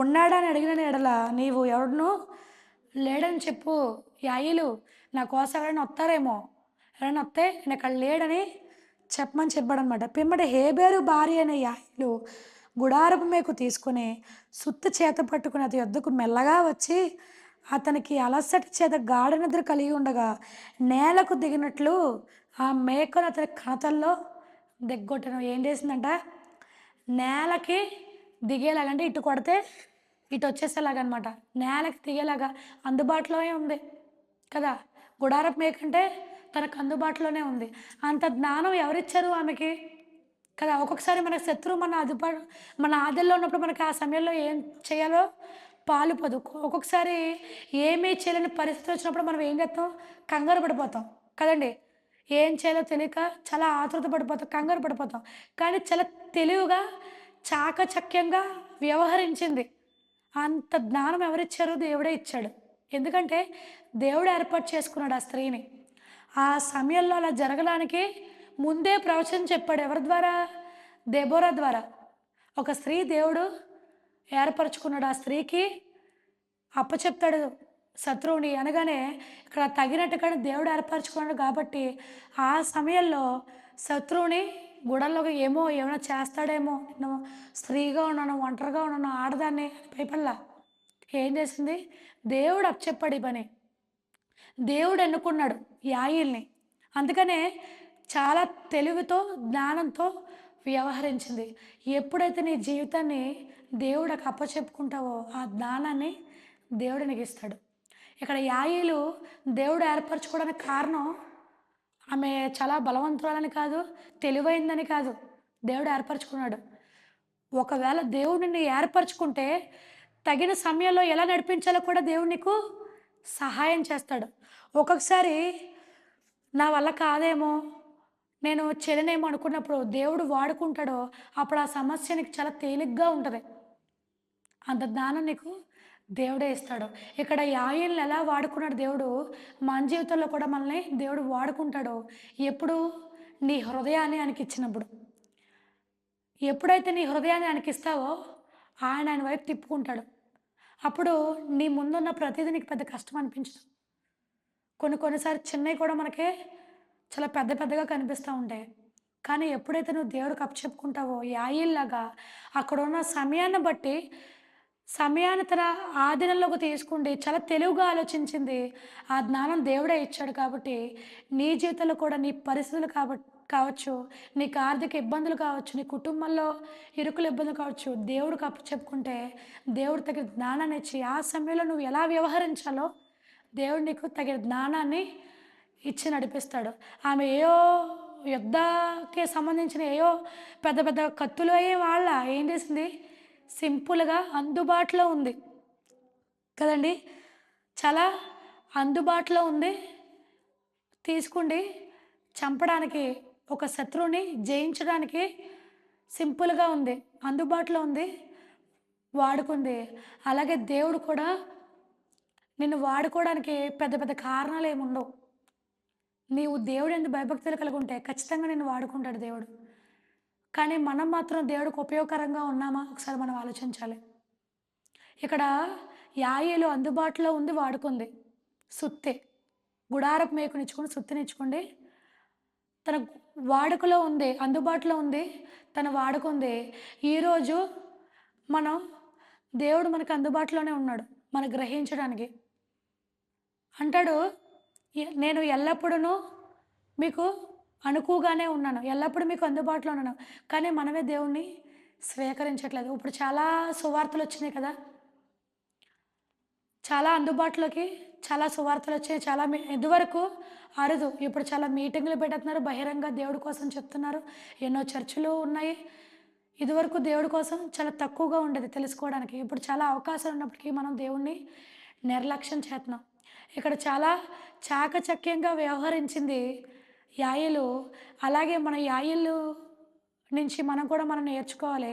A: ఉన్నాడా అని అడిగిన ఎడల నీవు ఎవడను లేడని చెప్పు. యాయేలు, నా కోసం ఎవరైనా వస్తారేమో, ఎవరైనా వస్తే నేను అక్కడ లేడని చెప్పమని చెప్పాడనమాట. పిమ్మట హేబేరు భార్య అయిన యాయేలు గుడారపు మేకు తీసుకుని సుత్తి చేత పట్టుకుని అతని యొద్దకు మెల్లగా వచ్చి అతనికి అలసట చేత గాఢ నిద్ర కలిగి ఉండగా నేలకు దిగినట్లు ఆ మేకను అతని కణతల్లో దిగ్గొట్టను. ఏం చేసిందంట? నేలకి దిగేలాగా, అంటే ఇటు కొడితే ఇటు వచ్చేసేలాగనమాట. నేలకి దిగేలాగా అందుబాటులోనే ఉంది కదా. గుడారపు మేకంటే తనకు అందుబాటులోనే ఉంది. అంత జ్ఞానం ఎవరిచ్చారు ఆమెకి కదా. ఒక్కొక్కసారి మనకు శత్రువు మన ఆదల్లో ఉన్నప్పుడు మనకి ఆ సమయంలో ఏం చేయాలో పాలుపోదు. ఒక్కొక్కసారి ఏమీ చేయలేని పరిస్థితి వచ్చినప్పుడు మనం ఏం చేస్తాం? కంగారు పడిపోతాం కదండి. ఏం చేయాలో తెలియక చాలా ఆతృత పడిపోతాం, కంగారు పడిపోతాం. కానీ చాలా తెలివిగా చాకచక్యంగా వ్యవహరించింది. అంత జ్ఞానం ఎవరిచ్చారు? దేవుడే ఇచ్చాడు. ఎందుకంటే దేవుడు ఏర్పాటు చేసుకున్నాడు ఆ స్త్రీని. ఆ సమయంలో అలా జరగడానికి ముందే ప్రవచనం చెప్పాడు. ఎవరి ద్వారా? దెబోరా ద్వారా. ఒక స్త్రీ దేవుడు ఏర్పరచుకున్నాడు. ఆ స్త్రీకి అప్పచెప్తాడు శత్రువుని అనగానే ఇక్కడ తగినట్టుగానే దేవుడు ఏర్పరచుకున్నాడు కాబట్టి ఆ సమయంలో శత్రువుని గుడల్లోకి ఏమైనా చేస్తాడేమో, నేను స్త్రీగా ఉన్నాను, ఒంటరిగా ఉన్నాను, ఆడదాన్ని భయపడలా. ఏం చేసింది? దేవుడు అప్పచెప్పాడు ఈ పని. దేవుడు ఎన్నుకున్నాడు యాయేలుని. అందుకనే చాలా తెలివితో జ్ఞానంతో వ్యవహరించింది. ఎప్పుడైతే నీ జీవితాన్ని దేవుడికి అప్పచెప్పుకుంటావో ఆ జ్ఞానాన్ని దేవుడు నీకు ఇస్తాడు. ఇక్కడ యాయేలు దేవుడు ఏర్పరచుకోవడానికి కారణం ఆమె చాలా బలవంతురాలని కాదు, తెలివైందని కాదు, దేవుడు ఏర్పరచుకున్నాడు. ఒకవేళ దేవుడు నిన్ను ఏర్పరచుకుంటే తగిన సమయంలో ఎలా నడిపించాలో కూడా దేవుడు నీకు సహాయం చేస్తాడు. ఒక్కొక్కసారి నా వల్ల కాదేమో, నేను చెల్లనేమో అనుకున్నప్పుడు దేవుడు వాడుకుంటాడో అప్పుడు ఆ సమస్య నీకు చాలా తేలిగ్గా ఉంటుంది. అంత జ్ఞానం నీకు దేవుడే ఇస్తాడు. ఇక్కడ యాయేలుని ఎలా వాడుకున్నాడు దేవుడు, మన జీవితంలో కూడా మనల్ని దేవుడు వాడుకుంటాడు. ఎప్పుడు? నీ హృదయాన్ని ఆయనకి ఇచ్చినప్పుడు. ఎప్పుడైతే నీ హృదయాన్ని ఆయనకి ఇస్తావో ఆయన వైపు తిప్పుకుంటాడు. అప్పుడు నీ ముందున్న ప్రతిదీ నీకు పెద్ద కష్టం అనిపించదు. కొన్నిసార్లు చిన్నవి కూడా మనకి చాలా పెద్దగా కనిపిస్తూ ఉంటాయి. కానీ ఎప్పుడైతే నువ్వు దేవుడికి అప్పచెప్పుకుంటావో యాయిల్లాగా అక్కడున్న సమయాన్ని బట్టి సమయాన్ని తన ఆధీనంలోకి తీసుకుండి చాలా తెలివిగా ఆలోచించింది. ఆ జ్ఞానం దేవుడే ఇచ్చాడు కాబట్టి, నీ జీవితంలో కూడా నీ పరిస్థితులు కావచ్చు, నీకు ఆర్థిక ఇబ్బందులు కావచ్చు, నీ కుటుంబంలో ఇరుకుల ఇబ్బందులు కావచ్చు, దేవుడికి అప్పచెప్పుకుంటే దేవుడు తగిన జ్ఞానాన్ని ఇచ్చి, ఆ సమయంలో నువ్వు ఎలా వ్యవహరించాలో దేవుడు నీకు తగిన జ్ఞానాన్ని ఇచ్చి నడిపిస్తాడు. ఆమె యుద్ధకి సంబంధించిన పెద్ద పెద్ద కత్తులు ఏం చేసింది? సింపుల్‌గా అందుబాటులో ఉంది కదండీ! చాలా అందుబాటులో ఉంది. తీసుకుండి చంపడానికి, ఒక శత్రువుని జయించడానికి సింపుల్‌గా ఉంది. అందుబాటులో ఉంది. వాడుకుంది. అలాగే దేవుడు కూడా నిన్ను వాడుకోవడానికి పెద్ద పెద్ద కారణాలేముండవు. నీవు దేవుడందు భయభక్తులు కలిగి ఉంటే ఖచ్చితంగా నిన్ను వాడుకుంటాడు దేవుడు. కానీ మనం మాత్రం దేవుడికి ఉపయోగకరంగా ఉన్నామా? ఒకసారి మనం ఆలోచించాలి. ఇక్కడ యాయేలు అందుబాటులో ఉంది, వాడుకుంది. సుత్తి, గుడారపు మేకునిచ్చుకొని సుత్తినిచ్చుకోండి. తన వాడుకలో ఉంది, అందుబాటులో ఉంది, తను వాడుకుంది. ఈరోజు మనం దేవుడు మనకు అందుబాటులోనే ఉన్నాడు, మనకు గ్రహించడానికి. అంటాడు, నేను ఎల్లప్పుడూ మీకు అనుకువగానే ఉన్నాను, ఎల్లప్పుడూ మీకు అందుబాటులో ఉన్నాను. కానీ మనమే దేవుణ్ణి స్వీకరించట్లేదు. ఇప్పుడు చాలా సువార్తలు వచ్చినాయి కదా! చాలా అందుబాటులోకి చాలా సువార్తలు వచ్చాయి. చాలా ఇదివరకు అరుదు. ఇప్పుడు చాలా మీటింగులు పెడుతున్నారు, బహిరంగ దేవుడి కోసం చెప్తున్నారు. ఎన్నో చర్చిలు ఉన్నాయి. ఇదివరకు దేవుడి కోసం చాలా తక్కువగా ఉండేది తెలుసుకోవడానికి. ఇప్పుడు చాలా అవకాశాలు ఉన్నప్పటికీ మనం దేవుణ్ణి నిర్లక్ష్యం చేస్తున్నాం. ఇక్కడ చాలా చాకచక్యంగా వ్యవహరించింది యాయేలు. అలాగే మన యాయేలు నుంచి మనం కూడా నేర్చుకోవాలి.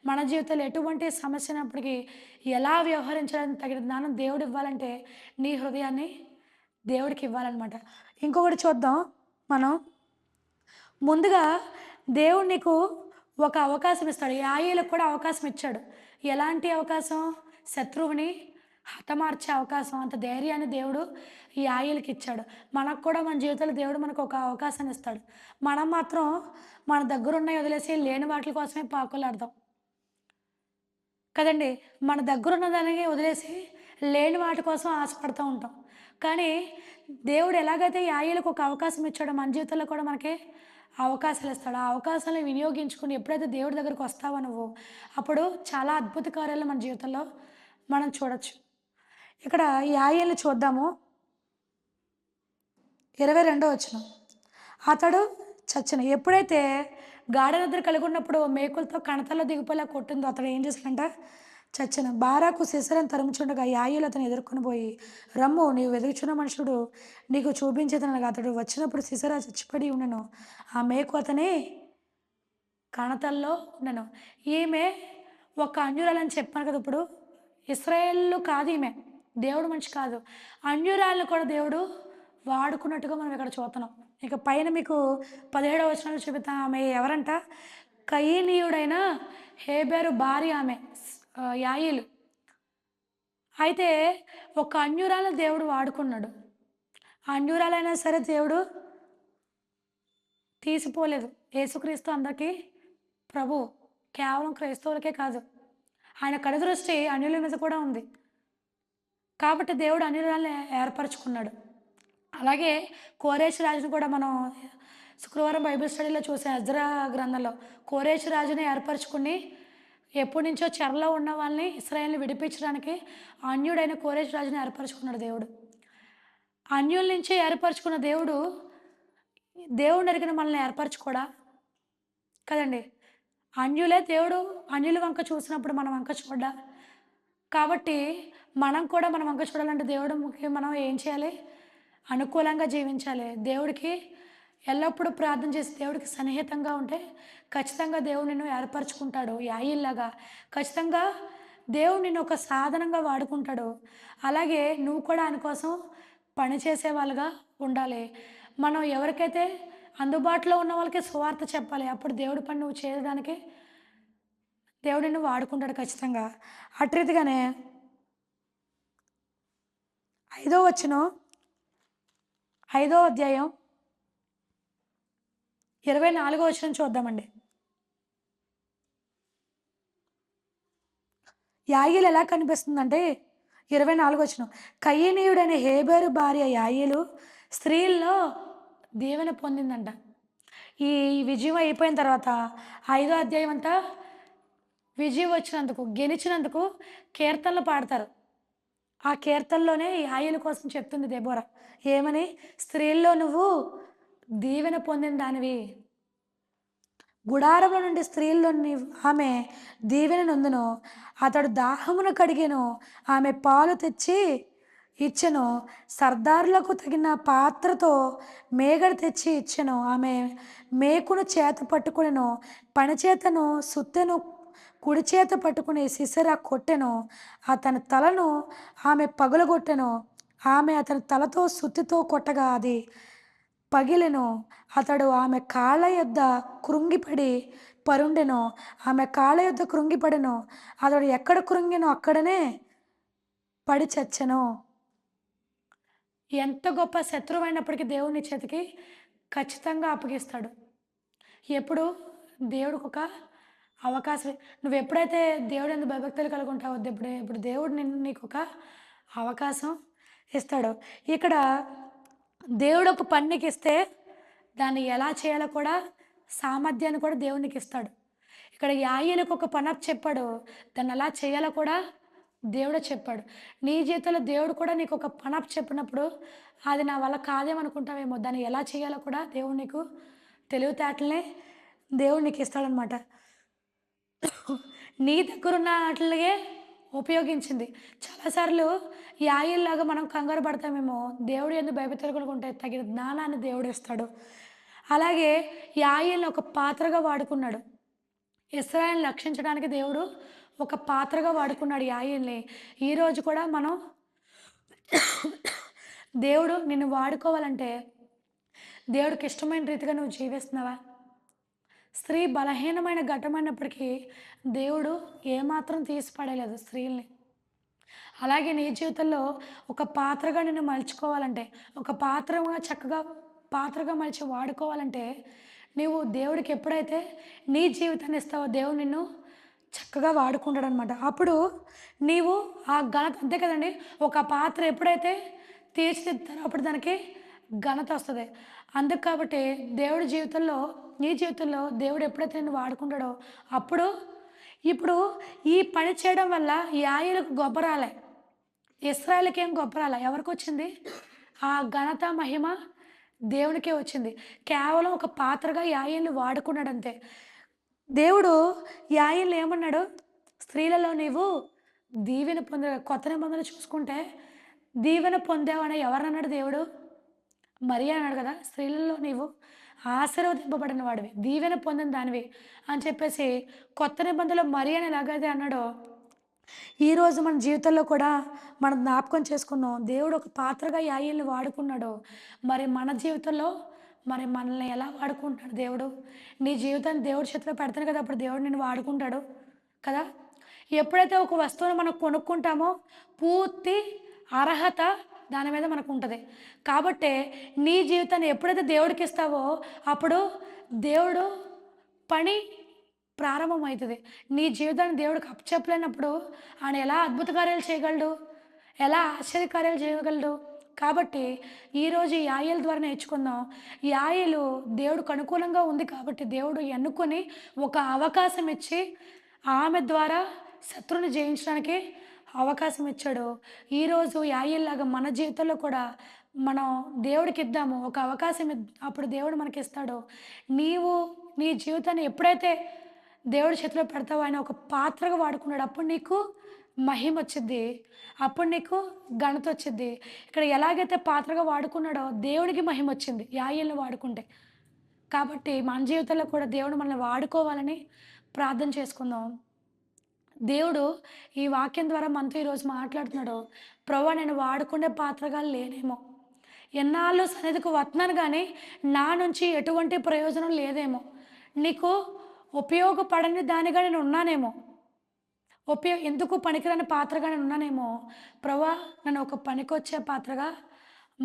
A: మన జీవితంలో ఎటువంటి సమస్య ఉన్నప్పటికీ ఎలా వ్యవహరించాలని తగిన జ్ఞానం దేవుడు ఇవ్వాలంటే నీ హృదయాన్ని దేవుడికి ఇవ్వాలన్నమాట. ఇంకొకటి చూద్దాం మనం. ముందుగా దేవుడు నీకు ఒక అవకాశం ఇస్తాడు. యాయేలుకు కూడా అవకాశం ఇచ్చాడు. ఎలాంటి అవకాశం? శత్రువుని హతమార్చే అవకాశం. అంత ధైర్యాన్ని దేవుడు ఈ యాయేలుకి ఇచ్చాడు. మనకు కూడా మన జీవితంలో దేవుడు మనకు ఒక అవకాశాన్ని ఇస్తాడు. మనం మాత్రం మన దగ్గరున్నవి వదిలేసి లేని వాటి కోసమే పాకులాడతాం కదండి. మన దగ్గరున్న దానికి వదిలేసి లేని వాటి కోసం ఆశపడుతూ ఉంటాం. కానీ దేవుడు ఎలాగైతే యాయేలుకు ఒక అవకాశం ఇచ్చాడో మన జీవితంలో కూడా మనకి అవకాశాలు ఇస్తాడు. ఆ అవకాశాలను వినియోగించుకుని ఎప్పుడైతే దేవుడి దగ్గరికి వస్తావో నువ్వు, అప్పుడు చాలా అద్భుత కార్యాలు మన జీవితంలో మనం చూడొచ్చు. ఇక్కడ యాయేలు చూద్దాము. 22వ వచనం. అతడు చచ్చిన ఎప్పుడైతే గాఢ నిద్ర కలిగి ఉన్నప్పుడు మేకులతో కణతల్లో దిగిపోయేలా కొట్టిందో అతడు ఏం చేశాడంట? చచ్చిన. బారాకు సిసెరను తరుముచుండగా యాయేలు అతను ఎదుర్కొని పోయి, రమ్ము, నీవు వెదుగుచున్న మనుషుడు నీకు చూపించేదనగా అతడు వచ్చినప్పుడు సిసెరా చచ్చిపడి ఉండెను. ఆ మేకు అతని కణతల్లో ఉండెను. ఈమె ఒక అన్యురాలని చెప్పాను కదా. ఇప్పుడు ఇశ్రాయేలు కాదు ఈమె, దేవుడు మనిషి కాదు. అన్యురాలను కూడా దేవుడు వాడుకున్నట్టుగా మనం ఇక్కడ చూస్తున్నాం. ఇక పైన మీకు 17వ వచనంలో చూపిస్తా. ఆమె ఎవరంట? కయీనీయుడైన హేబెరు భార్య ఆమె, యాయేలు. అయితే ఒక అన్యురాలను దేవుడు వాడుకున్నాడు. ఆ అన్యురాలైనా సరే దేవుడు తీసిపోలేదు. యేసుక్రీస్తు అందరికీ ప్రభు, కేవలం క్రైస్తవులకే కాదు. ఆయన కనుదృష్టి అన్యుల మీద కూడా ఉంది. కాబట్టి దేవుడు అన్యురాలను ఏర్పరచుకున్నాడు. అలాగే కోరేషు రాజును కూడా మనం శుక్రవారం బైబిల్ స్టడీలో చూసే ఎజ్రా గ్రంథంలో కోరేషు రాజుని ఏర్పరచుకుని ఎప్పటి నుంచో చెరలో ఉన్న వాళ్ళని ఇశ్రాయేలుని విడిపించడానికి అన్యుడైన కోరేషు రాజుని ఏర్పరచుకున్నాడు దేవుడు. అన్యుల నుంచి ఏర్పరచుకున్న దేవుడు, దేవుడు అడిగిన మనల్ని ఏర్పరచుకోడా కదండి. అన్యులే దేవుడు అన్యుల వంక చూసినప్పుడు మన వంక చూడ్డా. కాబట్టి మనం కూడా మన వంక చూడాలంటే దేవుడికి మనం ఏం చేయాలి? అనుకూలంగా జీవించాలి. దేవుడికి ఎల్లప్పుడూ ప్రార్థన చేసి దేవుడికి సన్నిహితంగా ఉంటే ఖచ్చితంగా దేవుడు నిన్ను ఏర్పరచుకుంటాడు. యాయేలులాగా ఖచ్చితంగా దేవుడు నిన్ను ఒక సాధనంగా వాడుకుంటాడు. అలాగే నువ్వు కూడా ఆయన కోసం పనిచేసే వాళ్ళుగా ఉండాలి. మనం ఎవరికైతే అందుబాటులో ఉన్న వాళ్ళకి సువార్త చెప్పాలి. అప్పుడు దేవుడి పని నువ్వు చేయడానికి దేవుడు నిన్ను వాడుకుంటాడు ఖచ్చితంగా. అటు రీతిగానే 5వ వచనం, 5వ అధ్యాయం 24వ వచనం చూద్దామండి. యాయేలు ఎలా కనిపిస్తుందంటే 24వ వచనం. కయీనీయుడనే హేబెరు భార్య యాయేలు స్త్రీల్లో దీవెన పొందిందంట. ఈ విజయం అయిపోయిన తర్వాత 5వ అధ్యాయం అంతా విజయం వచ్చినందుకు, గెలిచినందుకు కీర్తనలు పాడతారు. ఆ కీర్తనలోనే యాయేలు కోసం చెప్తుంది దెబోరా. ఏమని? స్త్రీల్లో నువ్వు దీవెన పొందిన దానివి. గుడారంలో నుండి స్త్రీల్లో ఆమె దీవెన నొందును. అతడు దాహమును కడిగెను. ఆమె పాలు తెచ్చి ఇచ్చెను. సర్దారులకు తగిన పాత్రతో మేగడ తెచ్చి ఇచ్చెను. ఆమె మేకును చేత పట్టుకునెను. పనిచేతను సుత్తెను కుడి చేత పట్టుకుని సిసెర కొట్టెను. అతని తలను ఆమె పగులగొట్టెను. ఆమె అతని తలతో సుత్తితో కొట్టగా అది పగిలెను. అతడు ఆమె కాళ్ళ యొద్ద కృంగిపడి పరుండెను. ఆమె కాళ్ళ యొద్ద కృంగిపడెను. అతడు ఎక్కడ కృంగెనో అక్కడనే పడి చచ్చెను. ఎంత గొప్ప శత్రువైనప్పటికీ దేవుని చేతికి ఖచ్చితంగా అప్పగిస్తాడు. ఎప్పుడు? దేవుడికి ఒక అవకాశం. నువ్వు ఎప్పుడైతే దేవుడు ఎందుకు భయభక్తులు కలిగి ఉంటావో ఇప్పుడు దేవుడు నీకు ఒక అవకాశం ఇస్తాడు. ఇక్కడ దేవుడు ఒక పని నీకు ఇస్తే దాన్ని ఎలా చేయాలో కూడా సామర్థ్యాన్ని కూడా దేవునికి ఇస్తాడు. ఇక్కడ యాయేలుకు ఒక పని చెప్పాడు, దాన్ని ఎలా చేయాలో కూడా దేవుడే చెప్పాడు. నీ జీవితంలో దేవుడు కూడా నీకు ఒక పని చెప్పినప్పుడు అది నా వల్ల కాదేమనుకుంటావేమో, దాన్ని ఎలా చేయాలో కూడా దేవుడు నీకు తెలివితేటలనే దేవుడు నీకు ఇస్తాడనమాట. నీ దగ్గరున్న వాటికే ఉపయోగించింది. చాలాసార్లు యాయేలులాగా మనం కంగారు పడతామేమో, దేవుడు ఎందుకు భయభక్తులుకుంటే తగిన జ్ఞానాన్ని దేవుడు ఇస్తాడు. అలాగే యాయేలుని ఒక పాత్రగా వాడుకున్నాడు. ఇశ్రాయేలుని రక్షించడానికి దేవుడు ఒక పాత్రగా వాడుకున్నాడు యాయేలుని. ఈరోజు కూడా మనం దేవుడు నిన్ను వాడుకోవాలంటే దేవుడికి ఇష్టమైన రీతిగా నువ్వు జీవిస్తున్నావా? స్త్రీ బలహీనమైన ఘట్టమైనప్పటికీ దేవుడు ఏమాత్రం తీసి పడేయలేదు స్త్రీల్ని. అలాగే నీ జీవితంలో ఒక పాత్రగా నిన్ను మలుచుకోవాలంటే, ఒక చక్కగా పాత్రగా మలిచి వాడుకోవాలంటే, నీవు దేవుడికి ఎప్పుడైతే నీ జీవితాన్ని ఇస్తావో దేవుడు నిన్ను చక్కగా వాడుకుంటాడు అనమాట. అప్పుడు నీవు ఆ ఘనత, అంతే కదండి, ఒక పాత్ర ఎప్పుడైతే తీర్చిదిద్దుతారో అప్పుడు దానికి ఘనత వస్తుంది. అందుకు కాబట్టి దేవుడి జీవితంలో, నీ జీవితంలో దేవుడు ఎప్పుడైతే నిన్ను వాడుకుంటాడో అప్పుడు, ఇప్పుడు ఈ పని చేయడం వల్ల యాయేలుకు గొప్ప రాలే, ఇశ్రాయేలుకి ఏం గొప్ప రాలే. ఎవరికి వచ్చింది? ఆ ఘనత మహిమ దేవునికే వచ్చింది. కేవలం ఒక పాత్రగా యాయేలుని వాడుకున్నాడంతే. దేవుడు యాయేలుని ఏమన్నాడు? స్త్రీలలో నీవు దీవెన కొత్త నిబంధనలు చూసుకుంటే దీవెన పొందావని ఎవరన్నాడు దేవుడు? మరియ అన్నాడు కదా, స్త్రీలలో నీవు ఆశీర్వదింపబడిన వాడివి, దీవెన పొందిన దానివి అని చెప్పేసి కొత్త నిబంధనలో మరియ అని ఎలాగైతే అన్నాడో, ఈరోజు మన జీవితంలో కూడా మనం జ్ఞాపకం చేసుకున్నాం. దేవుడు ఒక పాత్రగా యాయేలుని వాడుకున్నాడు. మరి మన జీవితంలో మరి మనల్ని ఎలా వాడుకుంటాడు దేవుడు? నీ జీవితాన్ని దేవుడి చేతిలో పెడతాను కదా, అప్పుడు దేవుడు నిన్ను వాడుకుంటాడు కదా. ఎప్పుడైతే ఒక వస్తువును మనం కొనుక్కుంటామో పూర్తి అర్హత దాని మీద మనకు ఉంటుంది. కాబట్టి నీ జీవితాన్ని ఎప్పుడైతే దేవుడికి ఇస్తావో అప్పుడు దేవుడు పని ప్రారంభమవుతుంది. నీ జీవితాన్ని దేవుడికి అప్పచెప్పలేనప్పుడు ఆయన ఎలా అద్భుత కార్యాలు చేయగలడు, ఎలా ఆశ్చర్యకార్యాలు చేయగలడు. కాబట్టి ఈరోజు యాయేలు ద్వారా నేర్చుకుందాం. యాయేలు దేవుడికి అనుకూలంగా ఉంది కాబట్టి దేవుడు ఎన్నుకొని ఒక అవకాశం ఇచ్చి ఆమె ద్వారా శత్రువుని జయించడానికి అవకాశం ఇచ్చాడు. ఈరోజు యాయేలులాగా మన జీవితంలో కూడా మనం దేవుడికి ఇద్దాము ఒక అవకాశం. అప్పుడు దేవుడు మనకి ఇస్తాడు. నీవు నీ జీవితాన్ని ఎప్పుడైతే దేవుడి చేతిలో పెడతావు, ఆయన ఒక పాత్రగా వాడుకున్నాడు. అప్పుడు నీకు మహిమ వచ్చిద్ది, అప్పుడు నీకు ఘనత వచ్చిద్ది. ఇక్కడ ఎలాగైతే పాత్రగా వాడుకున్నాడో దేవుడికి మహిమ వచ్చింది యాయేలుని వాడుకుంటే. కాబట్టి మన జీవితంలో కూడా దేవుడు మనల్ని వాడుకోవాలని ప్రార్థన చేసుకుందాం. దేవుడు ఈ వాక్యం ద్వారా మనతో ఈరోజు మాట్లాడుతున్నాడు. ప్రభువా, నేను వాడుకునే పాత్రగా లేనేమో, ఎన్నాళ్ళు సన్నిధికి వస్తున్నాను కానీ నా నుంచి ఎటువంటి ప్రయోజనం లేదేమో, నీకు ఉపయోగపడని దానిగా నేను ఉన్నానేమో, ఎందుకు పనికిరాని పాత్రగా నేను ఉన్నానేమో. ప్రభువా, నన్ను ఒక పనికొచ్చే పాత్రగా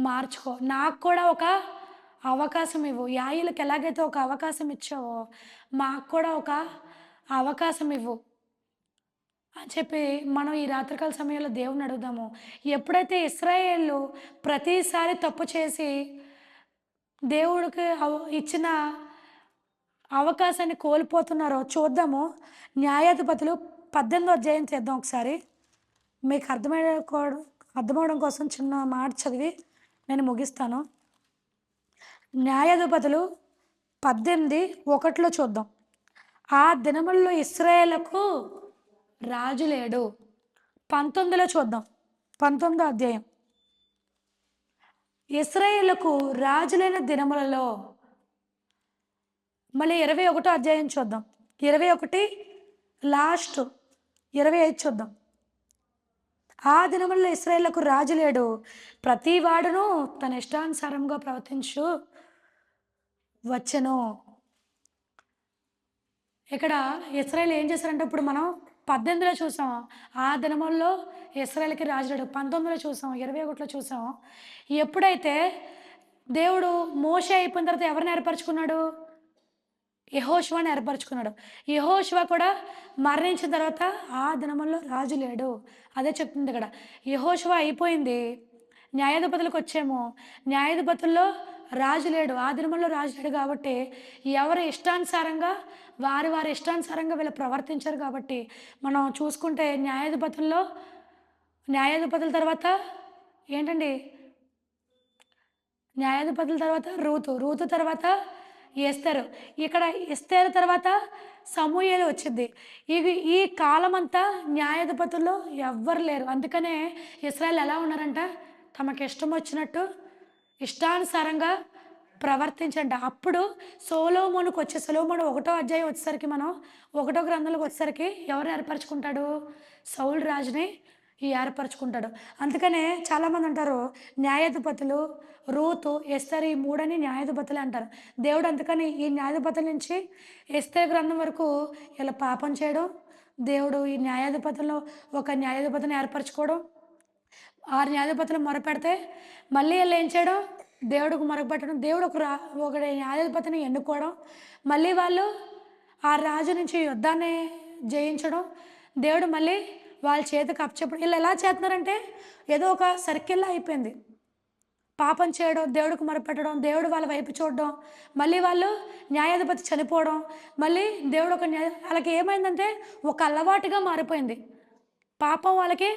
A: మార్చుకో. నాకు కూడా ఒక అవకాశం ఇవ్వు. యాయిలకి ఎలాగైతే ఒక అవకాశం ఇచ్చావో, మాకు కూడా ఒక అవకాశం ఇవ్వు అని చెప్పి మనం ఈ రాత్రికాల సమయంలో దేవుడిని అడుగుదాము. ఎప్పుడైతే ఇశ్రాయేలు ప్రతిసారి తప్పు చేసి దేవుడికి ఇచ్చిన అవకాశాన్ని కోల్పోతున్నారో చూద్దాము. న్యాయాధిపతులు 18వ అధ్యాయం చేద్దాం ఒకసారి. మీకు అర్థమవడం కోసం చిన్న మాట చదివి నేను ముగిస్తాను. న్యాయాధిపతులు 18:1 చూద్దాం. ఆ దినముల్లో ఇశ్రాయేలుకు రాజు లేడు. 19లో చూద్దాం. 19వ అధ్యాయం. ఇశ్రాయేలుకు రాజు లేని దినములలో, మళ్ళీ 21వ అధ్యాయం చూద్దాం. 21 లాస్ట్ 25 చూద్దాం. ఆ దినములలో ఇశ్రాయేలుకు రాజు లేడు, ప్రతి వాడును తన ఇష్టానుసారంగా ప్రవర్తించు వచ్చెను. ఇక్కడ ఇశ్రాయేలు ఏం చేశారంటే, ఇప్పుడు మనం 18లో చూసాం ఆ దినముల్లో ఇశ్రాయేలుకి రాజు లేడు. 19లో చూసాం, 21లో చూసాం. ఎప్పుడైతే దేవుడు మోషే అయిపోయిన తర్వాత ఎవరిని ఏర్పరచుకున్నాడు? యెహోషువని ఏర్పరచుకున్నాడు. యెహోషువ కూడా మరణించిన తర్వాత ఆ దినముల్లో రాజు లేడు. అదే చెప్తుంది ఇక్కడ. యెహోషువ అయిపోయింది, న్యాయాధిపతులకు వచ్చాము. న్యాయాధిపతుల్లో రాజు లేడు, ఆ దినముల్లో రాజు లేడు. కాబట్టి ఎవరి ఇష్టానుసారంగా వారి ఇష్టానుసారంగా వీళ్ళు ప్రవర్తించారు. కాబట్టి మనం చూసుకుంటే న్యాయాధిపతుల తర్వాత ఏంటండి? న్యాయాధిపతుల తర్వాత రూతు తర్వాత ఎస్తేరు. ఇక్కడ ఎస్తేరు తర్వాత సమూయేలు వచ్చింది. ఈ కాలమంతా న్యాయాధిపతుల్లో ఎవ్వరు లేరు. అందుకనే ఇశ్రాయేలు ఎలా ఉన్నారంట? తమకు ఇష్టం వచ్చినట్టు ఇష్టానుసారంగా ప్రవర్తించండి. అప్పుడు సొలొమోనుకు సొలొమోను 1వ అధ్యాయం వచ్చేసరికి, మనం 1వ గ్రంథంలోకి వచ్చేసరికి ఎవరు ఏర్పరచుకుంటాడు? సౌలు రాజుని ఏర్పరచుకుంటాడు. అందుకనే చాలామంది అంటారు న్యాయాధిపతులు, రూతు, ఎస్తేరు ఈ 3 న్యాయాధిపతులే అంటారు. దేవుడు అందుకని ఈ న్యాయాధిపతుల నుంచి ఎస్తేరు గ్రంథం వరకు ఇలా పాపం చేయడం, దేవుడు ఈ న్యాయాధిపతుల్లో ఒక న్యాయాధిపతిని ఏర్పరచుకోవడం, 6 న్యాయాధిపతులు మొరపెడితే మళ్ళీ వీళ్ళు ఏం చేయడం? దేవుడికి మొరపెట్టడం, దేవుడు ఒక న్యాయాధిపతిని ఎన్నుకోవడం, మళ్ళీ వాళ్ళు ఆ రాజు నుంచి యుద్ధాన్ని జయించడం, దేవుడు మళ్ళీ వాళ్ళ చేతికి అప్పచెప్పడం. వీళ్ళు ఎలా చేస్తున్నారంటే ఏదో ఒక సర్కిల్లో అయిపోయింది. పాపం చేయడం, దేవుడికి మొరపెట్టడం, దేవుడు వాళ్ళ వైపు చూడడం, మళ్ళీ వాళ్ళు న్యాయాధిపతి చనిపోవడం, మళ్ళీ దేవుడు వాళ్ళకి ఏమైందంటే ఒక అలవాటుగా మారిపోయింది. పాపం వాళ్ళకి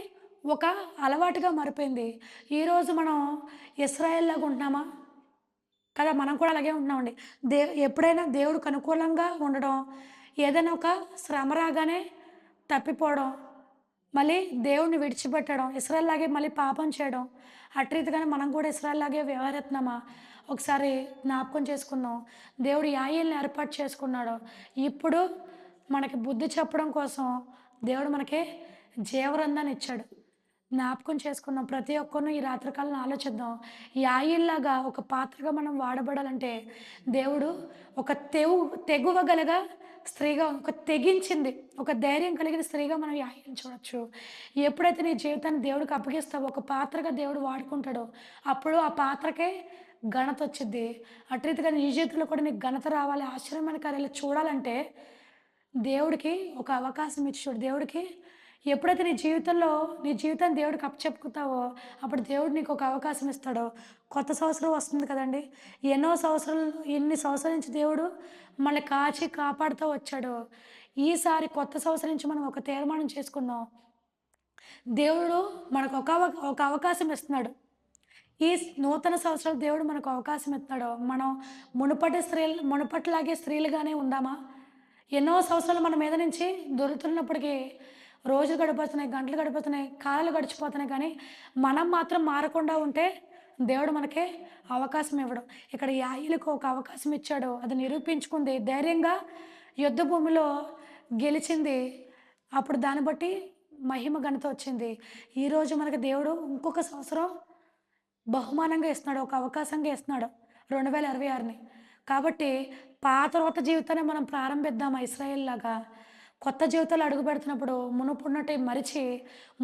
A: ఒక అలవాటుగా మారిపోయింది. ఈరోజు మనం ఇశ్రాయేల్లాగా ఉంటున్నామా? కదా, మనం కూడా అలాగే ఉంటున్నామండి. ఎప్పుడైనా దేవుడికి అనుకూలంగా ఉండడం, ఏదైనా ఒక శ్రమ రాగానే తప్పిపోవడం, మళ్ళీ దేవుడిని విడిచిపెట్టడం, ఇశ్రాయేల్లాగే మళ్ళీ పాపం చేయడం, అట్రీతిగానే మనం కూడా ఇశ్రాయేల్లాగే వ్యవహరిస్తున్నామా? ఒకసారి జ్ఞాపకం చేసుకుందాం. దేవుడు యాయేలుని ఏర్పాటు చేసుకున్నాడు. ఇప్పుడు మనకి బుద్ధి చెప్పడం కోసం దేవుడు మనకి జీవగ్రంథాన్ని ఇచ్చాడు. జ్ఞాపకం చేసుకుందాం. ప్రతి ఒక్కరిని ఈ రాత్రికాలను ఆలోచిద్దాం. యాయిల్లాగా ఒక పాత్రగా మనం వాడబడాలంటే దేవుడు ఒక తెగువగలగా స్త్రీగా, ఒక తెగించింది, ఒక ధైర్యం కలిగిన స్త్రీగా మనం యాయిల్ని చూడొచ్చు. ఎప్పుడైతే నీ జీవితాన్ని దేవుడికి అప్పగిస్తావో, ఒక పాత్రగా దేవుడు వాడుకుంటాడో, అప్పుడు ఆ పాత్రకే ఘనత వచ్చింది. అట్రీతిగా నీ జీవితంలో కూడా నీకు ఘనత రావాలి, ఆశ్చర్యమైన కార్యాలు చూడాలంటే దేవుడికి ఒక అవకాశం ఇచ్చి చూడు. దేవుడికి ఎప్పుడైతే నీ జీవితాన్ని దేవుడికి అప్పచెప్పుతావో, అప్పుడు దేవుడు నీకు ఒక అవకాశం ఇస్తాడో. కొత్త సంవత్సరం వస్తుంది కదండి. ఎన్ని సంవత్సరాల నుంచి దేవుడు మనల్ని కాచి కాపాడుతూ వచ్చాడో, ఈసారి కొత్త సంవత్సరం నుంచి మనం ఒక తీర్మానం చేసుకుందాం. దేవుడు మనకు ఒక అవకాశం ఇస్తున్నాడు. ఈ నూతన సంవత్సరం దేవుడు మనకు అవకాశం ఇస్తున్నాడు. మనం మునుపటిలాగే స్త్రీలుగానే ఉందామా? ఎన్నో సంవత్సరాలు మన మీద నుంచి దొరుకుతున్నప్పటికీ రోజులు గడిపోతున్నాయి, గంటలు గడిపోతున్నాయి, కాలాలు గడిచిపోతున్నాయి. కానీ మనం మాత్రం మారకుండా ఉంటే దేవుడు మనకి అవకాశం ఇవ్వడం. ఇక్కడ యాయిలకు ఒక అవకాశం ఇచ్చాడు, అది నిరూపించుకుంది, ధైర్యంగా యుద్ధ భూమిలో గెలిచింది. అప్పుడు దాన్ని బట్టి మహిమ ఘనత వచ్చింది. ఈరోజు మనకి దేవుడు ఇంకొక సంవత్సరం బహుమానంగా ఇస్తున్నాడు, ఒక అవకాశంగా ఇస్తున్నాడు, 2026ని. కాబట్టి పాత జీవితాన్ని మనం ప్రారంభిద్దాం. ఇశ్రాయేల్ లాగా కొత్త జీవితాలు అడుగు పెడుతున్నప్పుడు మునుపున్నట్టు మరిచి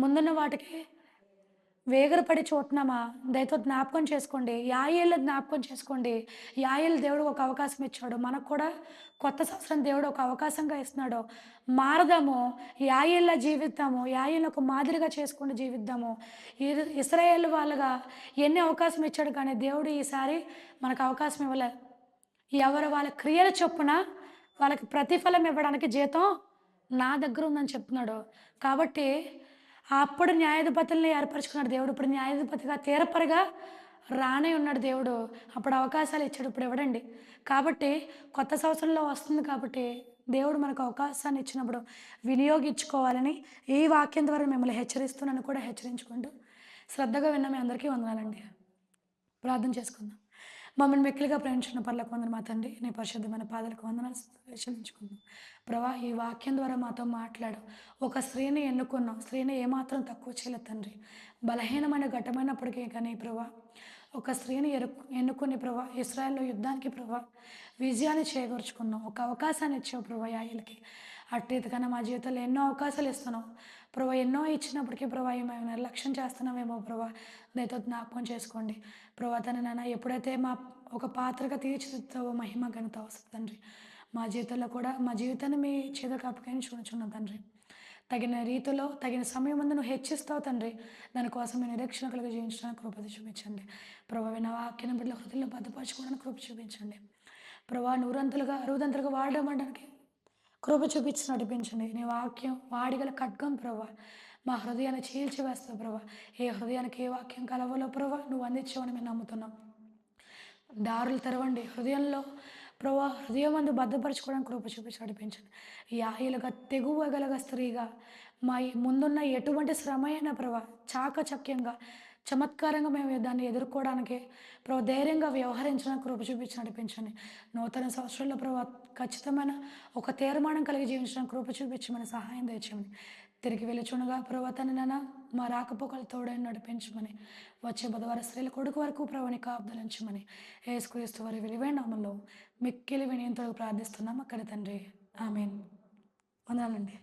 A: ముందున్న వాటికి వేగరపడి చూస్తున్నామా? దయతో జ్ఞాపకం చేసుకోండి. యాయేళ్ళు జ్ఞాపకం చేసుకోండి. యాయేలు దేవుడు ఒక అవకాశం ఇచ్చాడు. మనకు కూడా కొత్త సంవత్సరం దేవుడు ఒక అవకాశంగా ఇస్తున్నాడు. మారదాము. యాయేళ్ళ జీవిద్దాము. యాయేలుని ఒక మాదిరిగా చేసుకుంటూ జీవిద్దాము. ఇశ్రాయేల్ వాళ్ళగా ఎన్ని అవకాశం ఇచ్చాడు కానీ దేవుడు ఈసారి మనకు అవకాశం ఇవ్వలే. ఎవరు వాళ్ళ క్రియల చొప్పున వాళ్ళకి ప్రతిఫలం ఇవ్వడానికి జీతం నా దగ్గర ఉందని చెప్తున్నాడు. కాబట్టి అప్పుడు న్యాయాధిపతుల్ని ఏర్పరచుకున్నాడు దేవుడు. ఇప్పుడు న్యాయాధిపతిగా తీర్పరిగా రానే ఉన్నాడు దేవుడు. అప్పుడు అవకాశాలు ఇచ్చాడు, ఇప్పుడు ఇవ్వడండి. కాబట్టి కొత్త సంవత్సరంలో వస్తుంది కాబట్టి దేవుడు మనకు అవకాశాన్ని ఇచ్చినప్పుడు వినియోగించుకోవాలని ఈ వాక్యం ద్వారా మిమ్మల్ని హెచ్చరిస్తున్నాను కూడా హెచ్చరించుకుంటూ శ్రద్ధగా విన్న మీ అందరికీ వందనాలండి. ప్రార్థన చేసుకుందాం. మమ్మల్ని మిక్కిలిగా ప్రేమించిన పర్లకు వందన మా తండ్రి, నీ పరిశుద్ధమైన పాదాలకు వందనాలు చెల్లించుకుందాం. ప్రభా, ఈ వాక్యం ద్వారా మాతో మాట్లాడు. ఒక స్త్రీని ఎన్నుకున్నాం. స్త్రీని ఏమాత్రం తక్కువ చేయలేదు తండ్రి. బలహీనమైన ఘట్టమైనప్పటికీ కానీ ప్రభా, ఒక స్త్రీని ఎన్నుకుని ప్రభా, ఇశ్రాయేల్లో యుద్ధానికి ప్రభా విజయాన్ని చేకూర్చుకున్నాం. ఒక అవకాశాన్ని ఇచ్చావు ప్రభా యాయిలకి. అట్టిదికన్నా మా జీవితంలో ఎన్నో అవకాశాలు ఇస్తున్నాం ప్రభా. ఎన్నో ఇచ్చినప్పటికీ ప్రభా మేము నిర్లక్ష్యం చేస్తున్నామేమో ప్రభా. దయతో జ్ఞాపకం చేసుకోండి ప్రభా. తను నాన్న ఎప్పుడైతే మా ఒక పాత్రగా తీర్చిదిద్దుతావో మహిమ ఘనత వస్తుంది తండ్రి. మా జీవితంలో కూడా మా జీవితాన్ని మీ చేతులకు అప్పకని చూచున్నాం తండ్రి. తగిన రీతిలో తగిన సమయం ముందు నువ్వు హెచ్చిస్తావు తండ్రి. దానికోసం మీ నిరీక్షణ కలిగి జీవించడానికి కృప చూపించండి ప్రభా. విన్న వాక్యం బిడ్డల హృదయంలో భద్రపరచుకోవడానికి కృప చూపించండి ప్రభా. నూరంతులుగా అరుదంతులుగా వాడడానికి కృప చూపించి నడిపించండి. నీ వాక్యం వాడిగల ఖడ్గం ప్రభా, మా హృదయాన్ని చీల్చి వేస్తావు ప్రభా. ఏ హృదయానికి ఏ వాక్యం కలవలో ప్రభా నువ్వు అందించావని మేము నమ్ముతున్నాం. దారులు తెరవండి హృదయంలో ప్రభా. హృదయం అందు భద్రపరచుకోవడానికి కృప చూపించి నడిపించండి. యాయిలుగా తెగువగలగ స్త్రీగా మా ముందున్న ఎటువంటి శ్రమ అయినా ప్రభా చాకచక్యంగా చమత్కారంగా మేము దాన్ని ఎదుర్కోవడానికి ప్రభు ధైర్యంగా వ్యవహరించడానికి కృప చూపించి నడిపించండి. నూతన సంవత్సరంలో ప్రభు ఖచ్చితమైన ఒక తీర్మానం కలిగి జీవించడానికి కృప చూపించమని సహాయం తెచ్చమని తిరిగి వెళ్ళుచుండగా ప్రభు తనైనా మా రాకపోకలు తోడని నడిపించమని వచ్చే బుధవారం స్త్రీల కొడుకు వరకు ప్రభుని కాపుదలించమని యేసుక్రీస్తు వారి విలువైన నామములో మిక్కిలి వినయంతో ప్రార్థిస్తున్నాం అక్కడ తండ్రి. ఆమేన్. వందనాలండి.